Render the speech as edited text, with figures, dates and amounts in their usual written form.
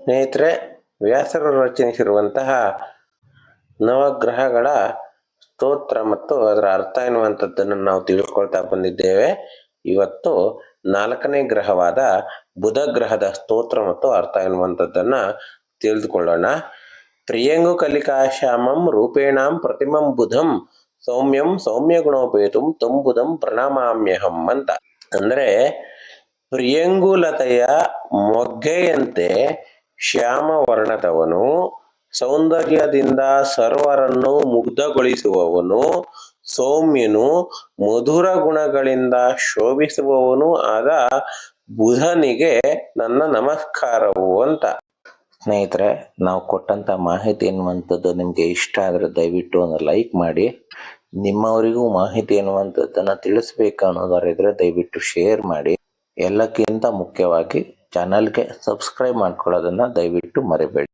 ಸ್ನೇಹಿತರೆ, ವ್ಯಾಸರು ರಚಿಸಿರುವಂತಹ ನವಗ್ರಹಗಳ ಸ್ತೋತ್ರ ಮತ್ತು ಅದರ ಅರ್ಥ ಎನ್ನುವಂಥದ್ದನ್ನು ನಾವು ತಿಳಿದುಕೊಳ್ತಾ ಬಂದಿದ್ದೇವೆ. ಇವತ್ತು 4ನೇ ಗ್ರಹವಾದ ಬುಧ ಗ್ರಹದ ಸ್ತೋತ್ರ ಮತ್ತು ಅರ್ಥ ಎನ್ನುವಂಥದ್ದನ್ನ ತಿಳಿದುಕೊಳ್ಳೋಣ. ಪ್ರಿಯಂಗು ಕಲಿಕಾಶ್ಯಾಮಂ ರೂಪೇಣಾಂ ಪ್ರತಿಮಂ ಬುಧಂ ಸೌಮ್ಯಂ ಸೌಮ್ಯ ಗುಣೋಪೇತುಂ ತಂ ಬುಧಂ ಪ್ರಣಾಮಾಮ್ಯಹಂ ಅಂತ. ಅಂದ್ರೆ ಪ್ರಿಯಂಗುಲತೆಯ ಮೊಗ್ಗೆಯಂತೆ ಶ್ಯಾಮ ವರ್ಣದವನು, ಸೌಂದರ್ಯದಿಂದ ಸರ್ವರನ್ನು ಮುಗ್ಧಗೊಳಿಸುವವನು, ಸೌಮ್ಯನು, ಮಧುರ ಗುಣಗಳಿಂದ ಶೋಭಿಸುವವನು ಆದ ಬುಧನಿಗೆ ನನ್ನ ನಮಸ್ಕಾರವು ಅಂತ. ಸ್ನೇಹಿತರೆ, ನಾವು ಕೊಟ್ಟಂತ ಮಾಹಿತಿ ಎನ್ನುವಂಥದ್ದು ನಿಮಗೆ ಇಷ್ಟ ಆದರೆ ದಯವಿಟ್ಟು ಒಂದು ಲೈಕ್ ಮಾಡಿ. ನಿಮ್ಮವರಿಗೂ ಮಾಹಿತಿ ಎನ್ನುವಂಥದ್ದನ್ನು ತಿಳಿಸ್ಬೇಕು ಅನ್ನೋದಾರಿದ್ರೆ ದಯವಿಟ್ಟು ಶೇರ್ ಮಾಡಿ. ಎಲ್ಲಕ್ಕಿಂತ ಮುಖ್ಯವಾಗಿ ಚಾನಲ್ಗೆ ಸಬ್ಸ್ಕ್ರೈಬ್ ಮಾಡ್ಕೊಳ್ಳೋದನ್ನ ದಯವಿಟ್ಟು ಮರಿಬೇಡಿ.